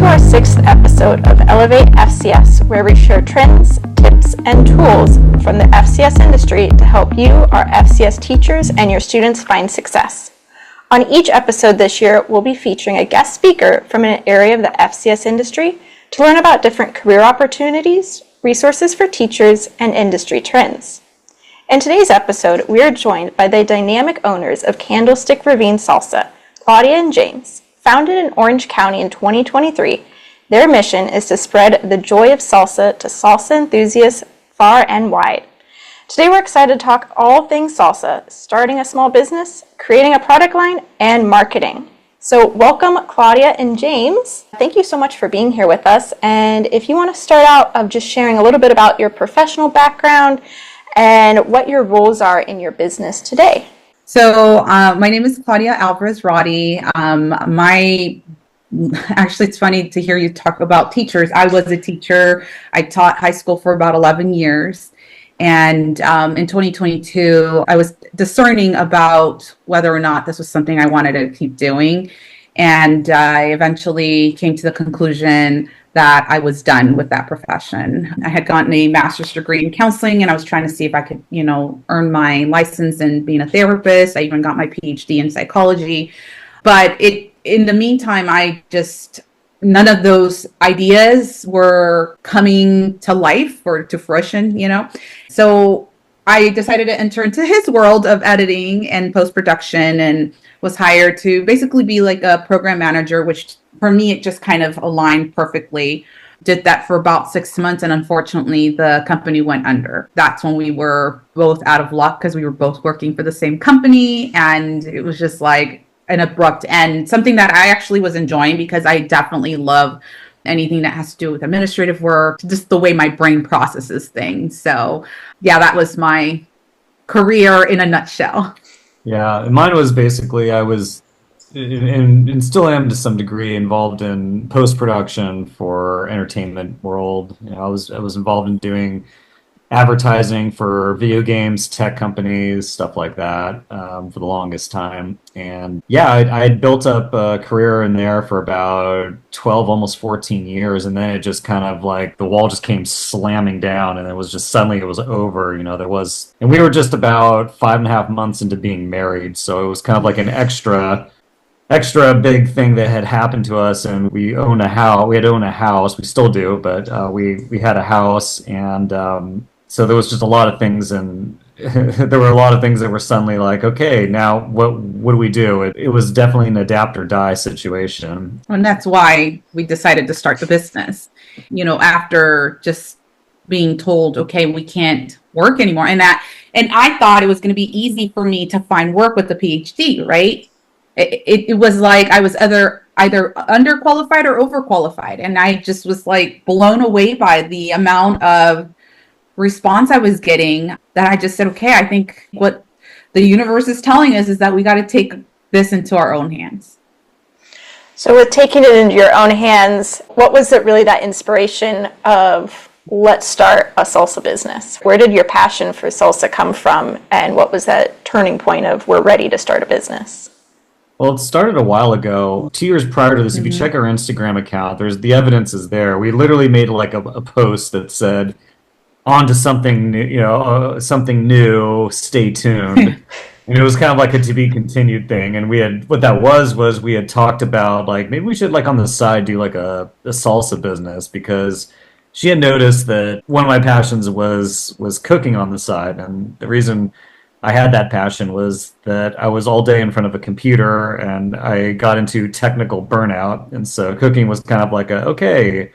our sixth episode of Elevate FCS, where we share trends, tips, and tools from the FCS industry to help you, our FCS teachers, and your students find success. On each episode this year, we'll be featuring a guest speaker from an area of the FCS industry to learn about different career opportunities, resources for teachers, and industry trends. In today's episode, we are joined by the dynamic owners of Candlestick Ravine Salsas, Claudia and James. Founded in Orange County in 2023, their mission is to spread the joy of salsa to salsa enthusiasts far and wide. Today we're excited to talk all things salsa, starting a small business, creating a product line, and marketing. So welcome Claudia and James. Thank you so much for being here with us. And if you want to start out of just sharing a little bit about your professional background and what your roles are in your business today. So my name is Claudia Alvarez-Roddy. Actually, it's funny to hear you talk about teachers. I was a teacher. I taught high school for about 11 years. And in 2022, I was discerning about whether or not this was something I wanted to keep doing. And I eventually came to the conclusion that I was done with that profession. I had gotten a master's degree in counseling, and I was trying to see if I could, earn my license in being a therapist. I even got my PhD in psychology. But in the meantime, none of those ideas were coming to life or to fruition, So I decided to enter into his world of editing and post-production and was hired to basically be like a program manager, which for me, it just kind of aligned perfectly. Did that for about 6 months, and unfortunately, the company went under. That's when we were both out of luck because we were both working for the same company, and it was just like an abrupt end, something that I actually was enjoying because I definitely love anything that has to do with administrative work, just the way my brain processes things. So yeah, that was my career in a nutshell. Yeah, mine was basically I was and still am to some degree involved in post-production for entertainment world. I was involved in doing advertising for video games, tech companies, stuff like that for the longest time. And yeah, I had built up a career in there for about 12, almost 14 years. And then it just kind of like the wall just came slamming down, and it was just suddenly it was over. And we were just about 5.5 months into being married. So it was kind of like an extra big thing that had happened to us, and we owned a house. We had owned a house. We still do, but we had a house, and so there was just a lot of things, and there were a lot of things that were suddenly like, okay, now what do we do? It was definitely an adapt or die situation, and that's why we decided to start the business. After just being told, okay, we can't work anymore, and I thought it was going to be easy for me to find work with a PhD, right? It was like I was either underqualified or overqualified. And I just was like blown away by the amount of response I was getting that I just said, okay, I think what the universe is telling us is that we got to take this into our own hands. So with taking it into your own hands, what was it really that inspiration of let's start a salsa business? Where did your passion for salsa come from? And what was that turning point of we're ready to start a business? Well, it started a while ago. 2 years prior to this, if you check our Instagram account, the evidence is there. We literally made like a post that said, "On to something new, something new. Stay tuned." And it was kind of like a to be continued thing. And what that was we had talked about like maybe we should like on the side do like a salsa business, because she had noticed that one of my passions was cooking on the side, and the reason I had that passion was that I was all day in front of a computer and I got into technical burnout. And so cooking was kind of like okay,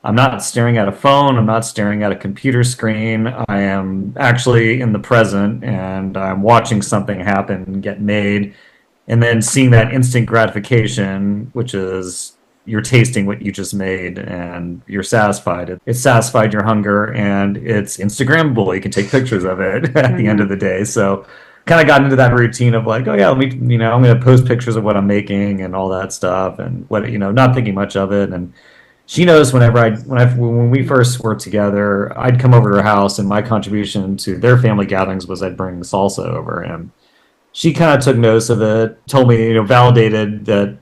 I'm not staring at a phone. I'm not staring at a computer screen. I am actually in the present, and I'm watching something happen and get made. And then seeing that instant gratification, which is you're tasting what you just made and you're satisfied. It satisfied your hunger, and it's Instagrammable. You can take pictures of it at the end of the day. So kind of got into that routine of like, oh yeah, I'm going to post pictures of what I'm making and all that stuff, and what, not thinking much of it. And she knows when we first worked together, I'd come over to her house, and my contribution to their family gatherings was I'd bring salsa over, and she kind of took notice of it, told me, validated that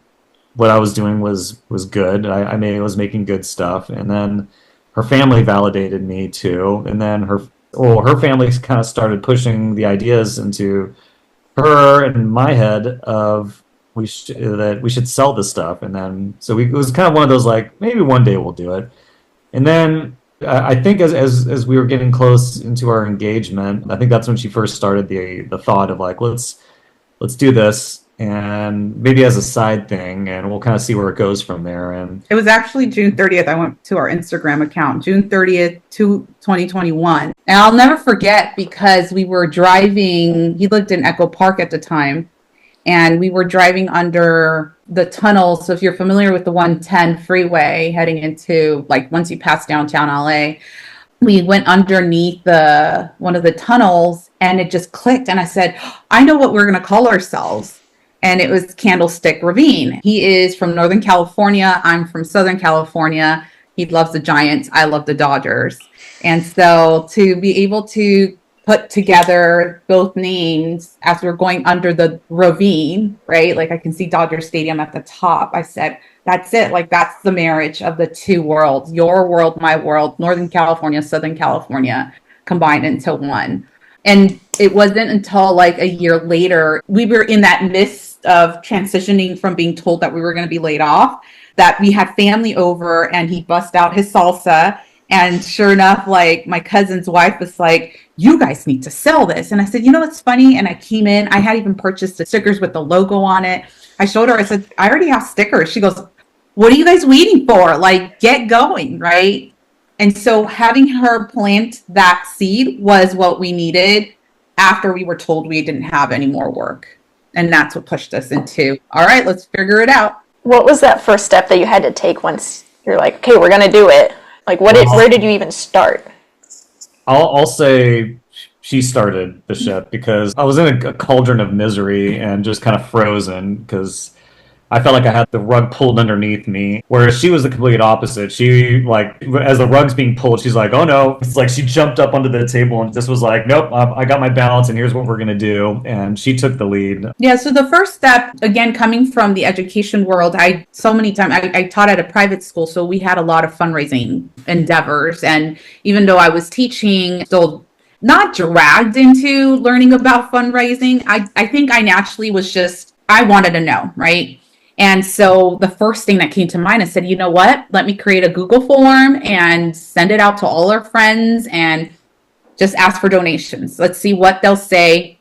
what I was doing was good. I was making good stuff, and then her family validated me too, and then her family kind of started pushing the ideas into her and my head of that we should sell this stuff, and then it was kind of one of those like maybe one day we'll do it, and then I think as we were getting close into our engagement, I think that's when she first started the thought of like let's do this and maybe as a side thing, and we'll kind of see where it goes from there. And It was actually June 30th. I went to our Instagram account, June 30th, 2021. And I'll never forget because we were driving, he lived in Echo Park at the time, and we were driving under the tunnel. So if you're familiar with the 110 freeway heading into, like, once you pass downtown LA, we went underneath one of the tunnels and it just clicked. And I said, I know what we're going to call ourselves. And it was Candlestick Ravine. He is from Northern California. I'm from Southern California. He loves the Giants. I love the Dodgers. And so to be able to put together both names as we're going under the ravine, right? Like I can see Dodger Stadium at the top. I said, that's it. Like that's the marriage of the two worlds, your world, my world, Northern California, Southern California combined into one. And it wasn't until like a year later, we were in that midst of transitioning from being told that we were going to be laid off, that we had family over and he bust out his salsa. And sure enough, like my cousin's wife was like, you guys need to sell this. And I said, you know, what's funny? And I came in, I had even purchased the stickers with the logo on it. I showed her, I said, I already have stickers. She goes, what are you guys waiting for? Like, get going, right? And so having her plant that seed was what we needed after we were told we didn't have any more work. And that's what pushed us into, all right, let's figure it out. What was that first step that you had to take once you're like, okay, we're going to do it? Like, where did you even start? I'll say she started the ship because I was in a cauldron of misery and just kind of frozen because I felt like I had the rug pulled underneath me, whereas she was the complete opposite. She, like, as the rug's being pulled, she's like, oh no. It's like she jumped up onto the table and just was like, nope, I got my balance and here's what we're going to do. And she took the lead. Yeah, so the first step, again, coming from the education world, I taught at a private school, so we had a lot of fundraising endeavors. And even though I was teaching, still not dragged into learning about fundraising, I think I naturally was just, I wanted to know, right? And so the first thing that came to mind, I said, you know what, let me create a Google form and send it out to all our friends and just ask for donations. Let's see what they'll say.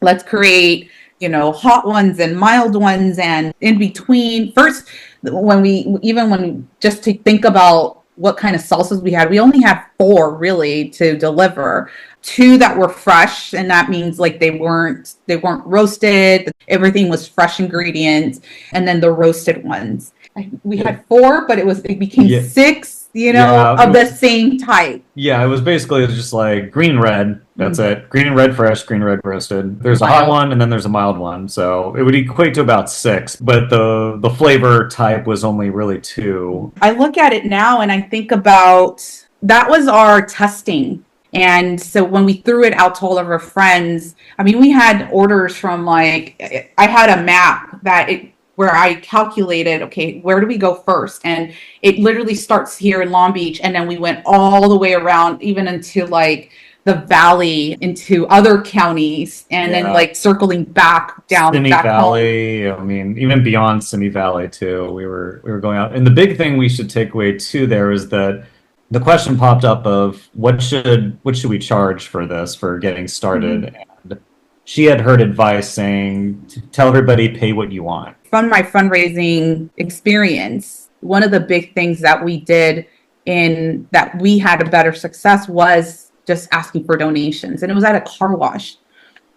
Let's create, hot ones and mild ones and in between. First, just to think about what kind of salsas we had, we only had 4 really to deliver. 2 that were fresh, and that means like they weren't roasted. Everything was fresh ingredients, and then the roasted ones. We had 4, but it became 6. Of the same type. Yeah, it was just like green and red. That's it. Green and red fresh, green and red roasted. There's a hot one and then there's a mild one. So it would equate to about 6, but the flavor type was only really 2. I look at it now and I think about that was our testing. And so when we threw it out to all of our friends, I mean, we had orders from I had a map where I calculated, okay, where do we go first? And it literally starts here in Long Beach. And then we went all the way around, even into the valley, into other counties, and then circling back down Simi back Valley. home. I mean, even beyond Simi Valley too. We were going out. And the big thing we should take away too there is that the question popped up of what should we charge for this, for getting started? Mm-hmm. And she had heard advice saying, tell everybody, pay what you want. From my fundraising experience, one of the big things that we did that we had a better success was just asking for donations. And it was at a car wash.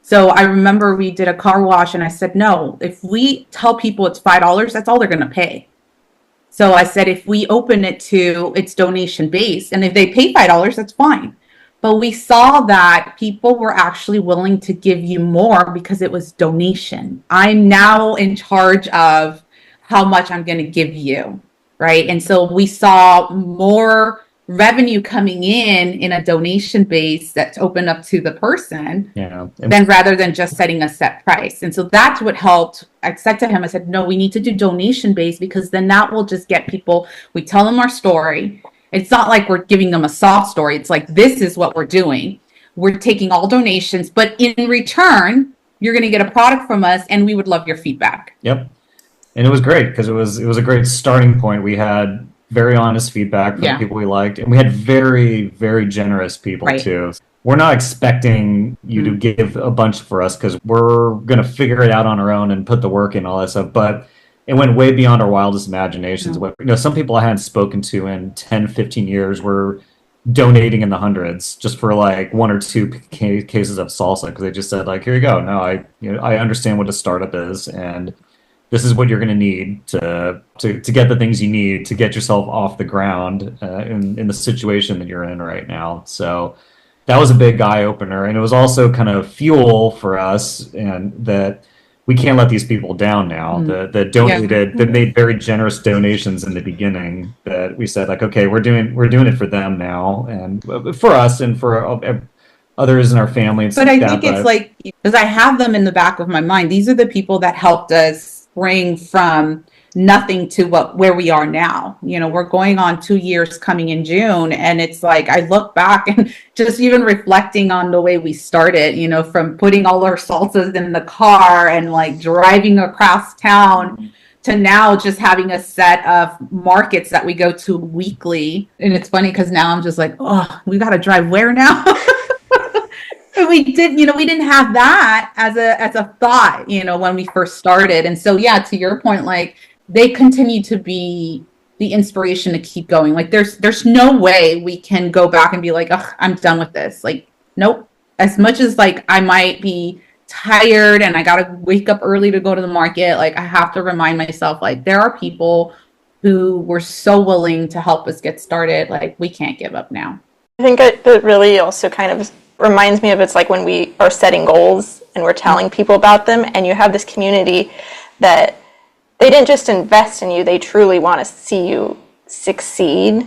So I remember we did a car wash and I said, no, if we tell people it's $5, that's all they're going to pay. So I said, if we open it to it's donation based, and if they pay $5, that's fine. But we saw that people were actually willing to give you more because it was donation. I'm now in charge of how much I'm going to give you, right? And so we saw more revenue coming in a donation base that's open up to the person, Yeah. then rather than just setting a set price. And so that's what helped. I said to him, I said, no, we need to do donation based, because then that will just get people, we tell them our story. It's not like we're giving them a soft story. It's like, this is what we're doing. We're taking all donations, but in return, you're going to get a product from us, and we would love your feedback. Yep. And it was great because it was a great starting point. We had very honest feedback from the people we liked, and we had very, very generous people too. We're not expecting you to give a bunch for us, because we're going to figure it out on our own and put the work in, all that stuff. But it went way beyond our wildest imaginations. Some people I hadn't spoken to in 10, 15 years were donating in the hundreds just for like one or two cases of salsa, because they just said, like, here you go. No, I understand what a startup is, and this is what you're going to need to get the things you need to get yourself off the ground in the situation that you're in right now. So that was a big eye opener, and it was also kind of fuel for us, and that we can't let these people down now. That donated, that made very generous donations in the beginning. That we said, like, okay, we're doing it for them now, and for us, and for others in our family. But I think it's like, because I have them in the back of my mind. These are the people that helped us bring from nothing to where we are now. We're going on 2 years coming in June, and it's like, I look back and just even reflecting on the way we started, from putting all our salsas in the car and like driving across town to now just having a set of markets that we go to weekly. And it's funny because now I'm just like, oh, we got to drive where now? We didn't have that as a thought, when we first started. And so, yeah, to your point, like, they continue to be the inspiration to keep going. Like, there's no way we can go back and be like, ugh, I'm done with this. Like, nope. As much as like I might be tired and I got to wake up early to go to the market, like, I have to remind myself, like, there are people who were so willing to help us get started. Like, we can't give up now. I think it really also kind of reminds me of, it's like when we are setting goals and we're telling people about them, and you have this community that they didn't just invest in you, they truly want to see you succeed,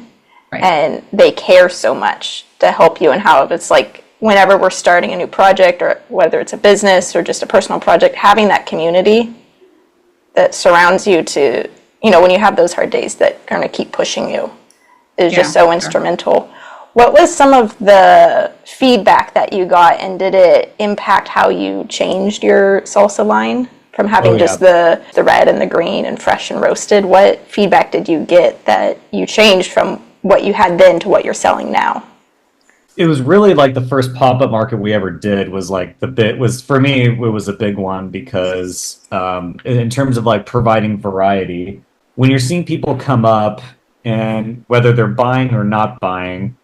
and they care so much to help you. And how it's like, whenever we're starting a new project, or whether it's a business or just a personal project, having that community that surrounds you to, when you have those hard days, that are going to keep pushing you, is just so instrumental. What was some of the feedback that you got, and did it impact how you changed your salsa line from having just the red and the green and fresh and roasted? What feedback did you get that you changed from what you had then to what you're selling now? It was really like the first pop-up market we ever did was like for me, it was a big one, because in terms of like providing variety, when you're seeing people come up, and whether they're buying or not buying,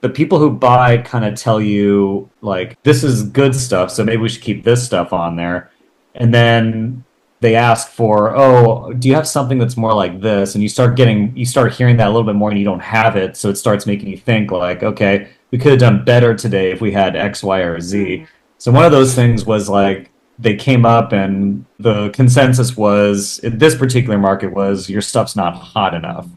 the people who buy kind of tell you, like, this is good stuff, so maybe we should keep this stuff on there. And then they ask for, oh, do you have something that's more like this? And you start hearing that a little bit more, and you don't have it. So it starts making you think, like, okay, we could have done better today if we had X, Y, or Z. So one of those things was like, they came up, and the consensus was, in this particular market, was your stuff's not hot enough.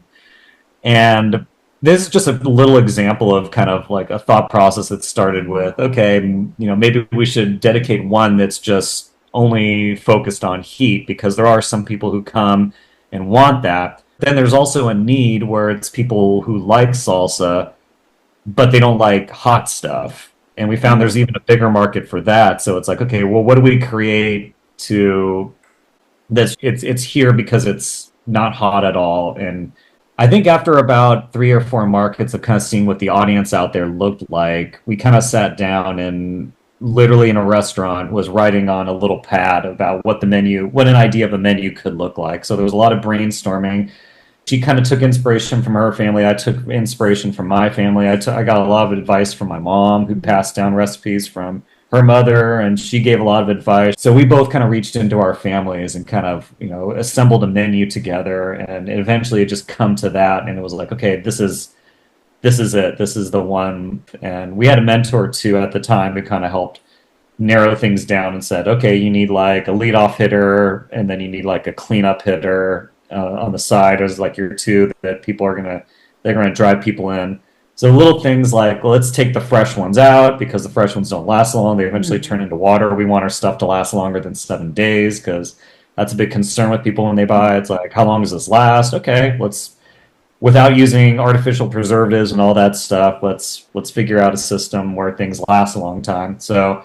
And this is just a little example of kind of like a thought process that started with, okay, maybe we should dedicate one that's just only focused on heat, because there are some people who come and want that. Then there's also a need where it's people who like salsa, but they don't like hot stuff. And we found there's even a bigger market for that. So it's like, okay, well, what do we create to this? It's here because it's not hot at all. And I think after about 3 or 4 markets of kind of seeing what the audience out there looked like, we kind of sat down and literally in a restaurant was writing on a little pad about what an idea of a menu could look like. So there was a lot of brainstorming. She kind of took inspiration from her family. I took inspiration from my family. I got a lot of advice from my mom, who passed down recipes from her mother, and she gave a lot of advice. So we both kind of reached into our families and kind of, assembled a menu together, and eventually it just come to that. And it was like, okay, this is it. This is the one. And we had a mentor too at the time who kind of helped narrow things down and said, okay, you need like a leadoff hitter, and then you need like a cleanup hitter on the side as like your two that people are going to they're going to drive people in. So little things like, let's take the fresh ones out because the fresh ones don't last long. They eventually turn into water. We want our stuff to last longer than 7 days because that's a big concern with people when they buy. It's like, how long does this last? Okay, without using artificial preservatives and all that stuff, let's figure out a system where things last a long time. So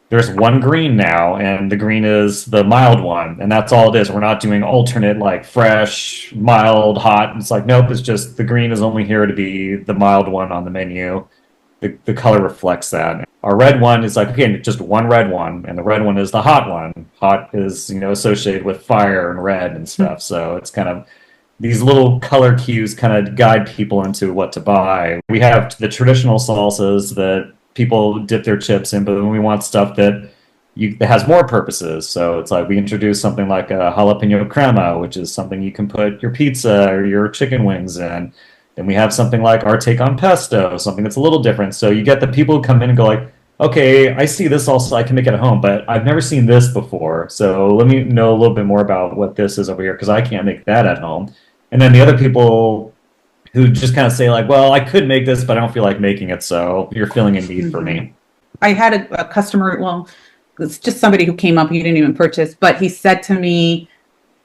there's one green now, and the green is the mild one, and that's all it is. We're not doing alternate like fresh, mild, hot. It's like, nope, it's just the green is only here to be the mild one on the menu. The color reflects that. Our red one is like, again, just one red one, and the red one is the hot one. Hot is, associated with fire and red and stuff. So it's kind of these little color cues kind of guide people into what to buy. We have the traditional salsas that people dip their chips in, but then we want stuff that has more purposes. So it's like we introduce something like a jalapeno crema, which is something you can put your pizza or your chicken wings in. Then we have something like our take on pesto, something that's a little different. So you get the people who come in and go like, okay, I see this also, I can make it at home, but I've never seen this before. So let me know a little bit more about what this is over here, because I can't make that at home. And then the other people who just kind of say like, well, I could make this, but I don't feel like making it. So you're filling a need for me. I had a customer, well, it's just somebody who came up, he didn't even purchase, but he said to me,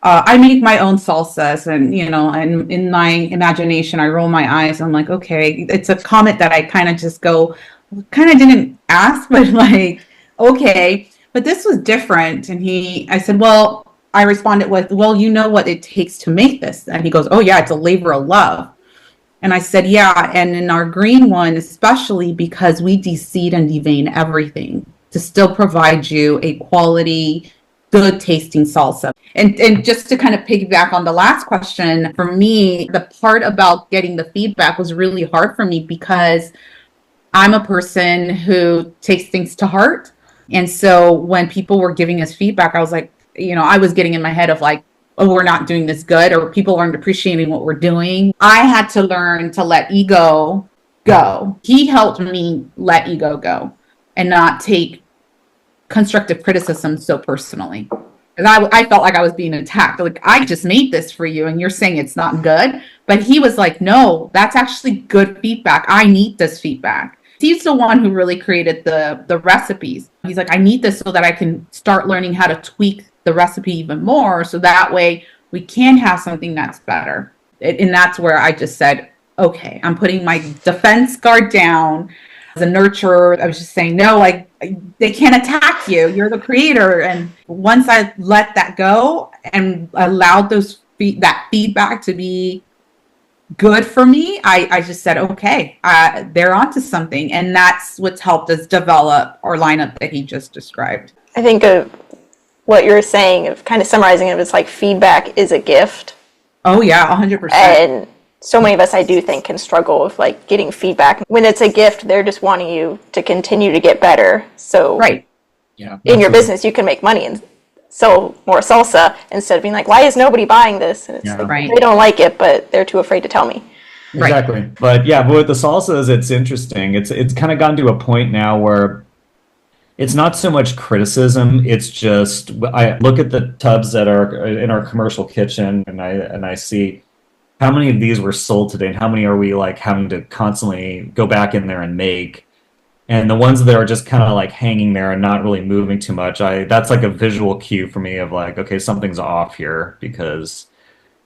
I make my own salsas, and and in my imagination, I roll my eyes. I'm like, okay, it's a comment that I kind of just go, kind of didn't ask, but like, okay, but this was different. And I said, well, I responded with, well, you know what it takes to make this. And he goes, oh yeah, it's a labor of love. And I said, yeah, and in our green one, especially because we de-seed and devein everything to still provide you a quality, good tasting salsa. And just to kind of piggyback on the last question, for me, the part about getting the feedback was really hard for me because I'm a person who takes things to heart. And so when people were giving us feedback, I was like, I was getting in my head of like, oh, we're not doing this good, or people aren't appreciating what we're doing. I had to learn to let ego go. He helped me let ego go and not take constructive criticism so personally. Because I felt like I was being attacked. Like, I just made this for you and you're saying it's not good. But he was like, no, that's actually good feedback. I need this feedback. He's the one who really created the recipes. He's like, I need this so that I can start learning how to tweak the recipe even more, so that way we can have something that's better. And that's where I just said, okay, I'm putting my defense guard down. As a nurturer, I was just saying, no, like, they can't attack you. You're the creator. And once I let that go and allowed that feedback to be good for me, I just said, okay, they're onto something. And that's what's helped us develop our lineup that he just described. I think what you're saying, of kind of summarizing it, is like feedback is a gift. Oh yeah, 100%. And so many of us, I do think, can struggle with like getting feedback. When it's a gift, they're just wanting you to continue to get better. So right. Yeah. In your business, you can make money and sell more salsa instead of being like, why is nobody buying this? And it's like, right. They don't like it, but they're too afraid to tell me. Exactly. Right. But yeah, but with the salsas, it's interesting. It's kind of gotten to a point now where it's not so much criticism. It's just, I look at the tubs that are in our commercial kitchen, and I see how many of these were sold today, and how many are we like having to constantly go back in there and make. And the ones that are just kind of like hanging there and not really moving too much, that's like a visual cue for me of like, okay, something's off here, because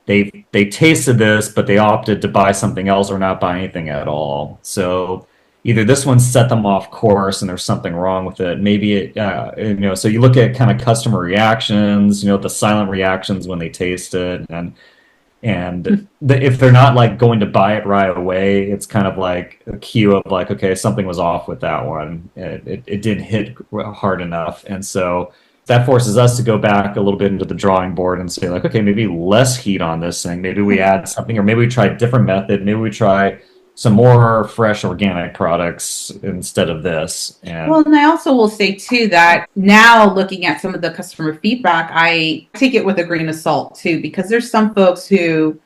they tasted this, but they opted to buy something else or not buy anything at all. So either this one set them off course and there's something wrong with it. Maybe it, so you look at kind of customer reactions, the silent reactions when they taste it, if they're not like going to buy it right away, it's kind of like a cue of like, okay, something was off with that one. It didn't hit hard enough. And so that forces us to go back a little bit into the drawing board and say like, okay, maybe less heat on this thing. Maybe we add something, or maybe we try a different method. Maybe we try some more fresh organic products instead of this. Well, and I also will say too that now looking at some of the customer feedback, I take it with a grain of salt too, because there's some folks who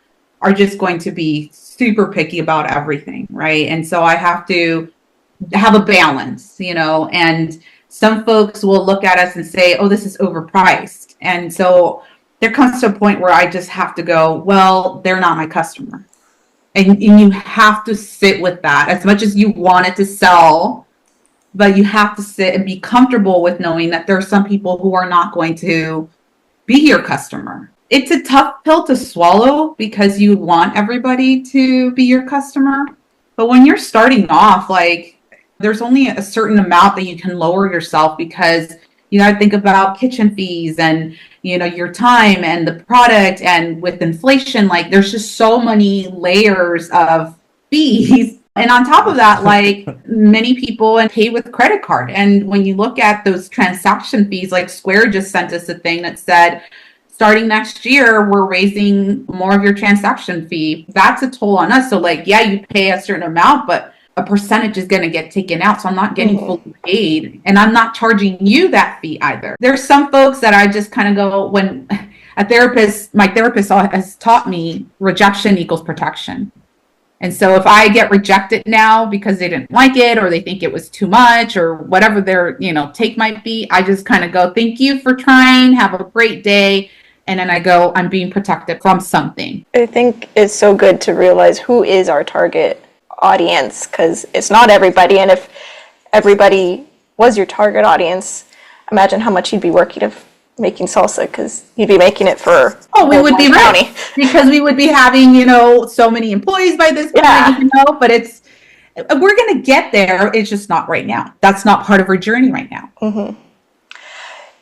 are just going to be super picky about everything, right? And so I have to have a balance, and some folks will look at us and say, oh, this is overpriced. And so there comes to a point where I just have to go, well, they're not my customer. And you have to sit with that as much as you want it to sell, but you have to sit and be comfortable with knowing that there are some people who are not going to be your customer. It's a tough pill to swallow because you want everybody to be your customer. But when you're starting off, like, there's only a certain amount that you can lower yourself, because you got to think about kitchen fees and, you know, your time and the product. And with inflation, like, there's just so many layers of fees. And on top of that, like, many people pay with credit card. And when you look at those transaction fees, like Square just sent us a thing that said, starting next year, we're raising more of your transaction fee. That's a toll on us. So, like, yeah, you pay a certain amount, but a percentage is going to get taken out. So I'm not getting fully paid, and I'm not charging you that fee either. There's some folks that I just kind of go, when my therapist has taught me rejection equals protection. And so if I get rejected now because they didn't like it, or they think it was too much, or whatever their, take might be, I just kind of go, thank you for trying, have a great day. And then I go, I'm being protected from something. I think it's so good to realize who is our target audience, because it's not everybody. And if everybody was your target audience, imagine how much you'd be working of making salsa, because you'd be making it for we would be county. Right, because we would be having so many employees by this point, but we're going to get there. It's just not right now. That's not part of our journey right now. Mm-hmm.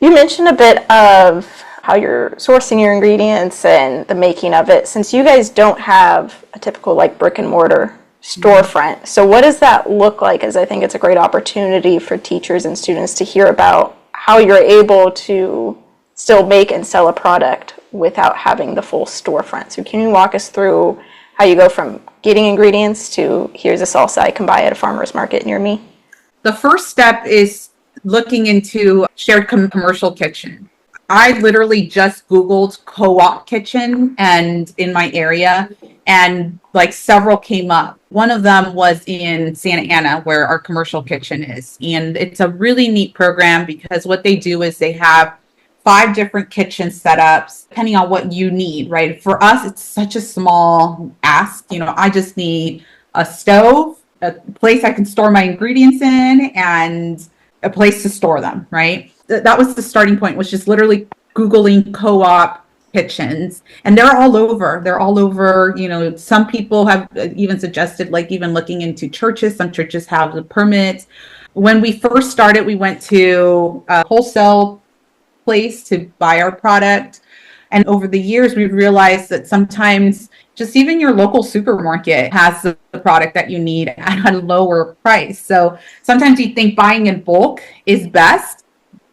You mentioned a bit of how you're sourcing your ingredients and the making of it, since you guys don't have a typical like brick and mortar storefront. So what does that look like? As I think it's a great opportunity for teachers and students to hear about how you're able to still make and sell a product without having the full storefront. So can you walk us through how you go from getting ingredients to here's a salsa I can buy at a farmer's market near me? The first step is looking into shared commercial kitchen. I literally just Googled co-op kitchen and in my area, and like several came up. One of them was in Santa Ana, where our commercial kitchen is. And it's a really neat program, because what they do is they have 5 different kitchen setups, depending on what you need, right? For us, it's such a small ask. I just need a stove, a place I can store my ingredients in, and a place to store them, right? That was the starting point, was just literally Googling co-op kitchens, and they're all over. Some people have even suggested, like, even looking into churches. Some churches have the permits. When we first started, we went to a wholesale place to buy our product, and over the years we realized that sometimes just even your local supermarket has the product that you need at a lower price. So sometimes you think buying in bulk is best,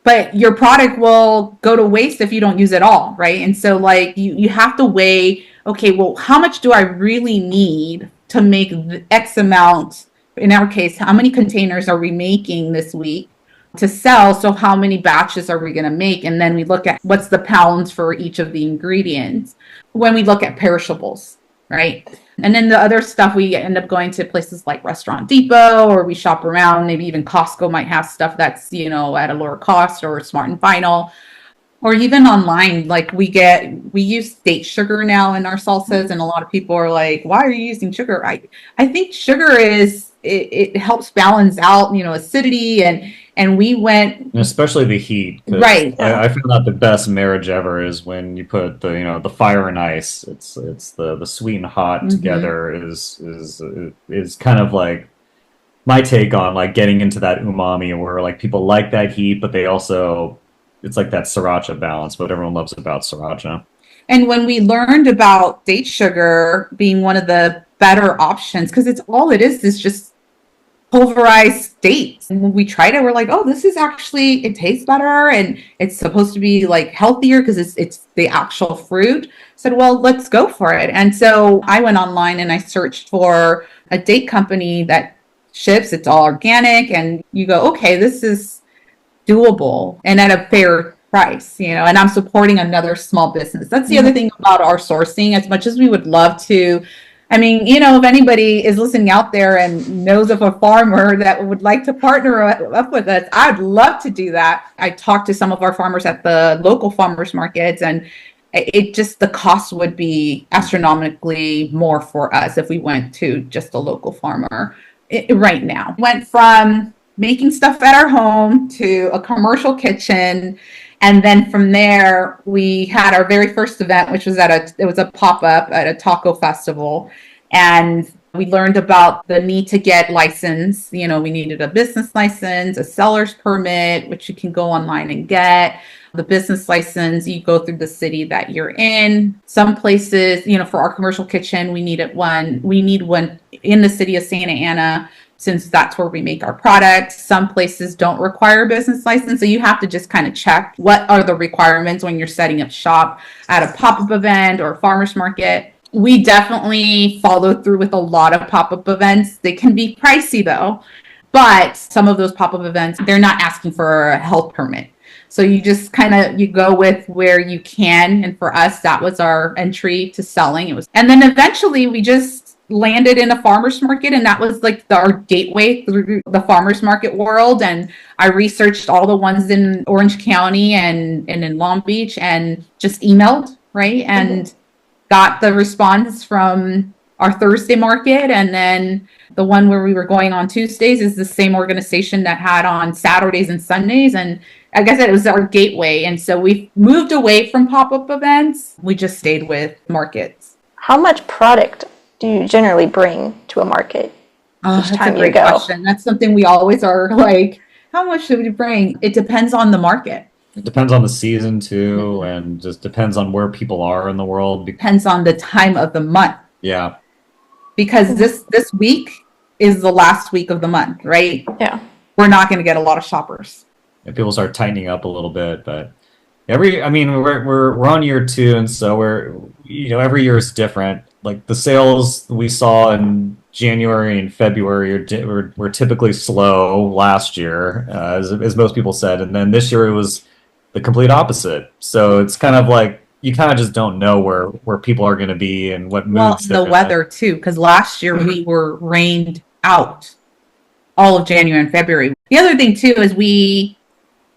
but your product will go to waste if you don't use it all, right? And so, like, you have to weigh, okay, well, how much do I really need to make the X amount? In our case, how many containers are we making this week to sell? So how many batches are we going to make? And then we look at what's the pounds for each of the ingredients when we look at perishables, right? And then the other stuff, we end up going to places like Restaurant Depot, or we shop around. Maybe even Costco might have stuff that's, at a lower cost, or Smart and Final, or even online. Like, we use date sugar now in our salsas, and a lot of people are like, why are you using sugar? I think sugar it helps balance out, acidity, and we went, especially the heat, right? I found that the best marriage ever is when you put the fire and ice. It's the sweet and hot together is kind of like my take on like getting into that umami, where like people like that heat, but they also, it's like that sriracha balance, what everyone loves about sriracha. And when we learned about date sugar being one of the better options, because it is just pulverized dates. And when we tried it, we're like, oh, this is actually, it tastes better, and it's supposed to be like healthier because it's the actual fruit. I said, well, let's go for it. And so I went online and I searched for a date company that ships, it's all organic, and you go, okay, this is doable and at a fair price, and I'm supporting another small business. That's the other thing about our sourcing. As much as we would love to, if anybody is listening out there and knows of a farmer that would like to partner up with us, I'd love to do that. I talked to some of our farmers at the local farmers markets, and it just, the cost would be astronomically more for us if we went to just a local farmer right now. Went from making stuff at our home to a commercial kitchen. And then from there, we had our very first event, which was it was a pop-up at a taco festival. And we learned about the need to get license. We needed a business license, a seller's permit, which you can go online and get. The business license, you go through the city that you're in. Some places, for our commercial kitchen, we need one in the city of Santa Ana, since that's where we make our products. Some places don't require a business license. So you have to just kind of check what are the requirements when you're setting up shop at a pop-up event or a farmer's market. We definitely follow through with a lot of pop-up events. They can be pricey though, but some of those pop-up events, they're not asking for a health permit. So you just you go with where you can. And for us, that was our entry to selling. And then eventually we just landed in a farmer's market, and that was like our gateway through the farmer's market world. And I researched all the ones in Orange County and in Long Beach, and just emailed, right? And got the response from our Thursday market. And then the one where we were going on Tuesdays is the same organization that had on Saturdays and Sundays. And like I said, it was our gateway. And so we moved away from pop-up events. We just stayed with markets. How much product do you generally bring to a market each time you go? Question. That's something we always are like, how much should we bring? It depends on the market. It depends on the season too, and just depends on where people are in the world. Depends on the time of the month. Yeah. Because this week is the last week of the month, right? Yeah. We're not going to get a lot of shoppers. And people start tightening up a little bit, but we're on year 2, and so every year is different. Like the sales we saw in January and February were typically slow last year, as most people said, and then this year it was the complete opposite. So it's kind of like you kind of just don't know where people are going to be and what moods. Well, the weather too, because last year we were rained out all of January and February. The other thing too is we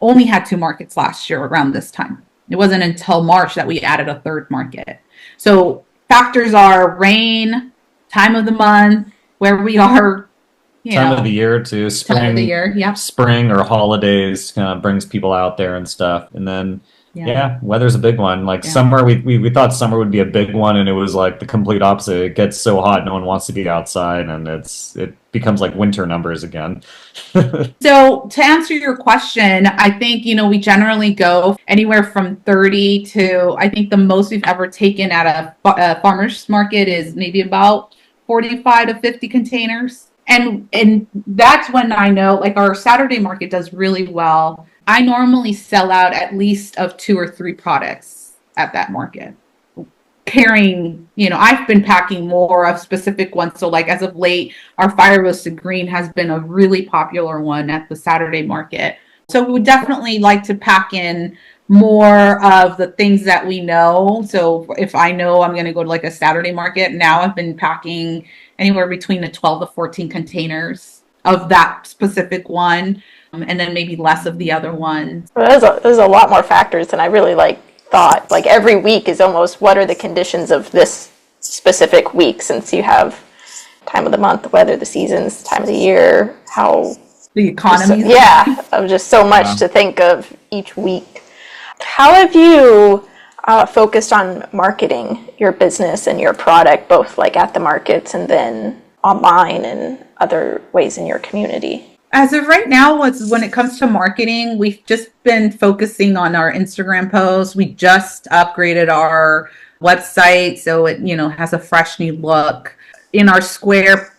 only had 2 markets last year around this time. It wasn't until March that we added a 3rd market. So factors are rain, time of the month, where we are, time of the year too. Spring, time of the year, yeah. Spring or holidays kind of brings people out there and stuff. And then weather's a big one. Like summer, we thought summer would be a big one, and it was like the complete opposite. It gets so hot, no one wants to be outside, and it becomes like winter numbers again. So to answer your question, I think, we generally go anywhere from 30 to, I think the most we've ever taken at a farmer's market is maybe about 45 to 50 containers. And that's when I know, like, our Saturday market does really well. I normally sell out at least of 2 or 3 products at that market. Carrying, I've been packing more of specific ones. So like as of late, our fire roasted green has been a really popular one at the Saturday market. So we would definitely like to pack in more of the things that we know. So if I know I'm going to go to like a Saturday market, now I've been packing anywhere between the 12 to 14 containers of that specific one. And then maybe less of the other ones. Well, there's a lot more factors than I really thought. Like every week is almost what are the conditions of this specific week, since you have time of the month, weather, the seasons, time of the year, how the economy. Of just so much to think of each week. How have you focused on marketing your business and your product, both like at the markets and then online and other ways in your community? As of right now, when it comes to marketing, we've just been focusing on our Instagram posts. We just upgraded our website, so it has a fresh new look. In our Square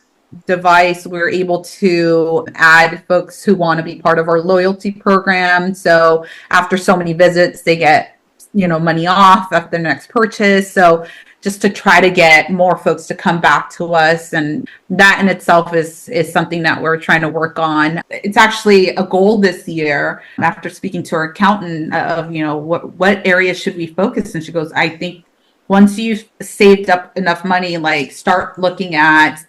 device, we're able to add folks who want to be part of our loyalty program. So after so many visits, they get money off after their next purchase. So just to try to get more folks to come back to us. And that in itself is something that we're trying to work on. It's actually a goal this year, after speaking to our accountant, of, what areas should we focus? And she goes, I think once you've saved up enough money, like start looking at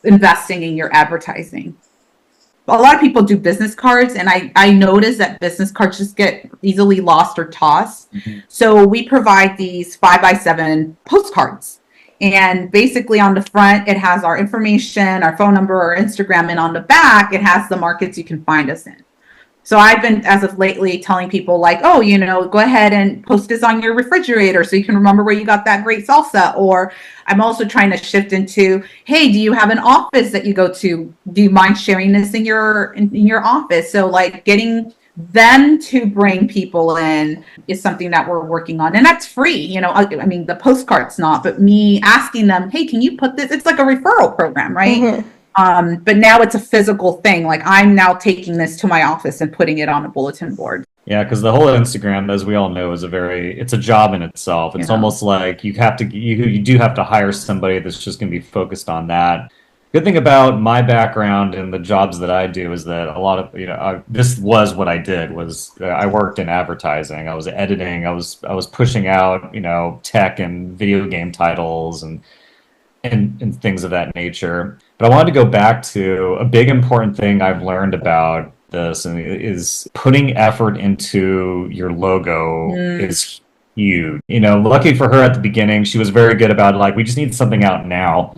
investing in your advertising. a lot of people do business cards, and I notice that business cards just get easily lost or tossed. Mhm. So we provide these 5x7 postcards. And basically on the front, it has our information, our phone number, our Instagram, and on the back, it has the markets you can find us in. So I've been, as of lately, telling people like, oh, go ahead and post this on your refrigerator so you can remember where you got that great salsa. Or I'm also trying to shift into, hey, do you have an office that you go to? Do you mind sharing this in your office? So like getting them to bring people in is something that we're working on, and that's free. I mean, the postcard's not, but me asking them, hey, can you put this? It's like a referral program, right? Mm-hmm. But now it's a physical thing. Like I'm now taking this to my office and putting it on a bulletin board. Yeah, because the whole Instagram, as we all know, is it's a job in itself. It's almost like you do have to hire somebody that's just going to be focused on that. Good thing about my background and the jobs that I do is that a lot of, this was what I did was I worked in advertising. I was editing. I was pushing out, tech and video game titles and things of that nature. But I wanted to go back to a big important thing I've learned about this, and is putting effort into your logo is huge. Lucky for her at the beginning, she was very good about like, we just need something out now.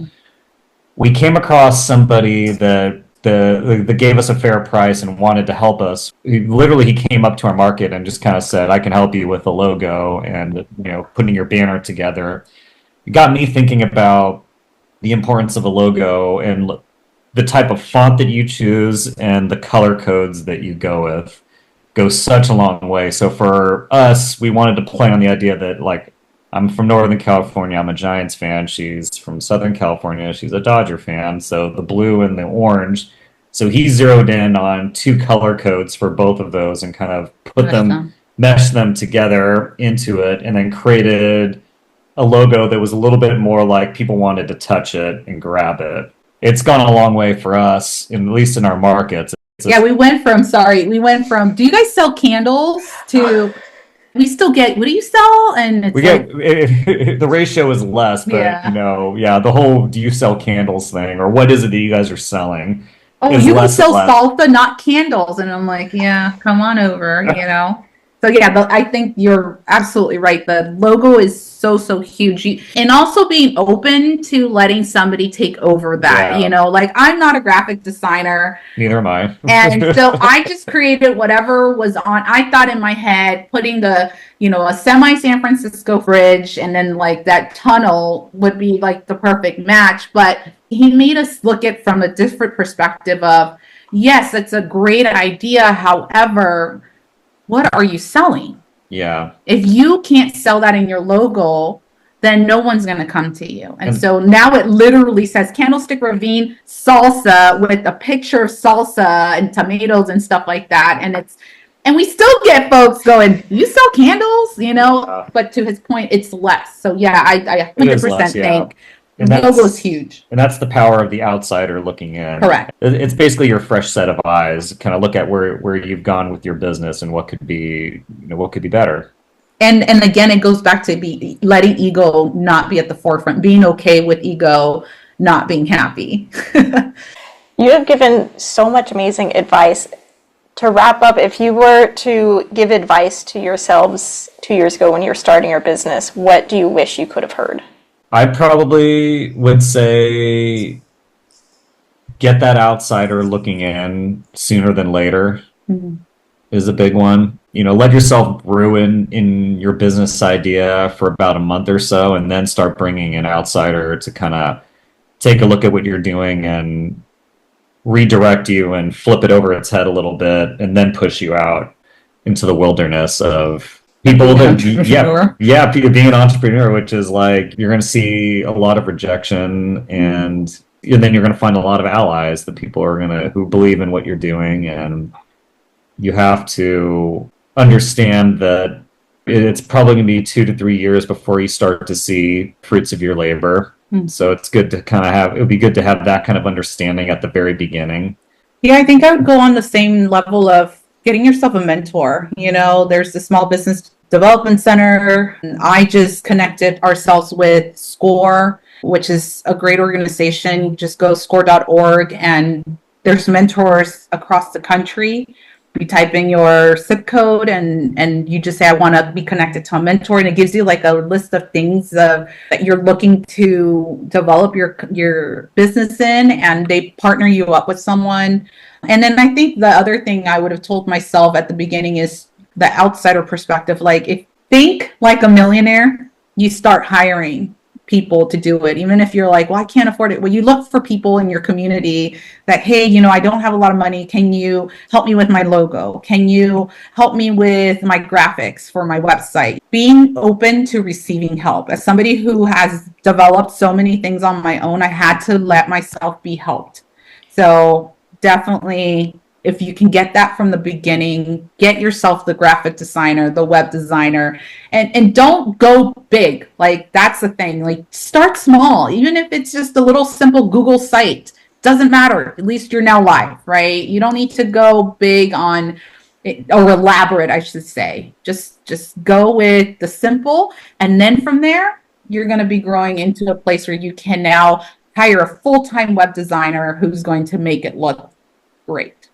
We came across somebody that gave us a fair price and wanted to help us. He came up to our market and just kind of said, I can help you with the logo and putting your banner together. It got me thinking about the importance of a logo and the type of font that you choose and the color codes that you go with goes such a long way. So for us, we wanted to play on the idea that like, I'm from Northern California. I'm a Giants fan. She's from Southern California. She's a Dodger fan. So the blue and the orange. So he zeroed in on 2 color codes for both of those and kind of meshed them together into it, and then created a logo that was a little bit more like people wanted to touch it and grab it. It's gone a long way for us, at least in our markets. We went from, do you guys sell candles to, we still get, what do you sell? And it's the ratio is less, but the whole do you sell candles thing, or what is it that you guys are selling? Oh, you can sell salsa, not candles. And I'm like, yeah, come on over, So yeah, I think you're absolutely right. The logo is so huge. And also being open to letting somebody take over that, like I'm not a graphic designer. Neither am I. And so I just created whatever was on. I thought in my head, putting a semi San Francisco bridge and then like that tunnel would be like the perfect match. But he made us look at from a different perspective of, yes, it's a great idea. However, what are you selling? Yeah. If you can't sell that in your logo, then no one's going to come to you. And so now it literally says Candlestick Ravine Salsa with a picture of salsa and tomatoes and stuff like that. And we still get folks going, you sell candles, but to his point, it's less. So yeah, I 100% think the logo is huge. And that's the power of the outsider looking in. Correct. It's basically your fresh set of eyes, kind of look at where you've gone with your business and what could be better. And again, it goes back to letting ego not be at the forefront, being okay with ego not being happy. You have given so much amazing advice. To wrap up, if you were to give advice to yourselves 2 years ago when you were starting your business, what do you wish you could have heard? I probably would say get that outsider looking in sooner than later is a big one. Let yourself ruin in your business idea for about a month or so, and then start bringing an outsider to kind of take a look at what you're doing and redirect you and flip it over its head a little bit, and then push you out into the wilderness of people that being an entrepreneur, which is like you're going to see a lot of rejection, and then you're going to find a lot of allies, that people are who believe in what you're doing, and you have to understand that it's probably going to be 2 to 3 years before you start to see fruits of your labor. So it's good to it would be good to have that kind of understanding at the very beginning. Yeah, I think I would go on the same level of getting yourself a mentor. There's the Small Business Development Center. I just connected ourselves with SCORE, which is a great organization. You just go score.org and There's mentors across the country. You type in your zip code and you just say, I want to be connected to a mentor. And it gives you like a list of things that you're looking to develop your business in, and they partner you up with someone. And then I think the other thing I would have told myself at the beginning is the outsider perspective. Like, if think like a millionaire, you start hiring people to do it. Even if you're like, well, I can't afford it. Well, you look for people in your community that, hey, I don't have a lot of money. Can you help me with my logo? Can you help me with my graphics for my website? Being open to receiving help. As somebody who has developed so many things on my own, I had to let myself be helped. So definitely, if you can get that from the beginning, get yourself the graphic designer, the web designer, and don't go big. Like, that's the thing. Like, start small. Even if it's just a little simple Google site, doesn't matter. At least you're now live, right? You don't need to go big on it, or elaborate, I should say. Just go with the simple. And then from there, you're going to be growing into a place where you can now hire a full-time web designer who's going to make it look great.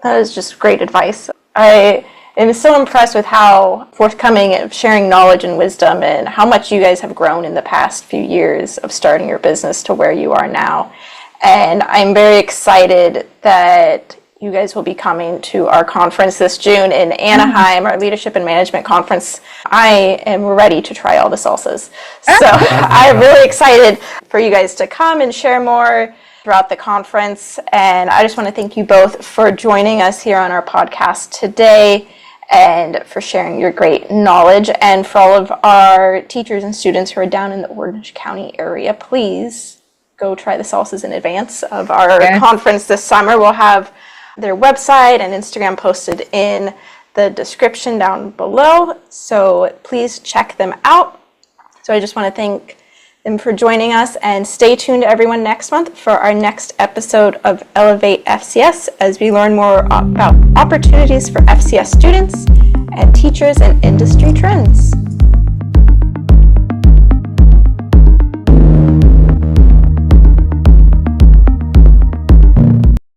That is just great advice. I am so impressed with how forthcoming of sharing knowledge and wisdom, and how much you guys have grown in the past few years of starting your business to where you are now. And I'm very excited that you guys will be coming to our conference this June in Anaheim, our Leadership and Management Conference. I am ready to try all the salsas. So I'm really excited for you guys to come and share more throughout the conference. And I just want to thank you both for joining us here on our podcast today, and for sharing your great knowledge. And for all of our teachers and students who are down in the Orange County area, please go try the salsas in advance of our conference this summer. We'll have their website and Instagram posted in the description down below, so please check them out. So I just want to thank them for joining us, and stay tuned everyone next month for our next episode of Elevate FCS, as we learn more about opportunities for FCS students and teachers and industry trends.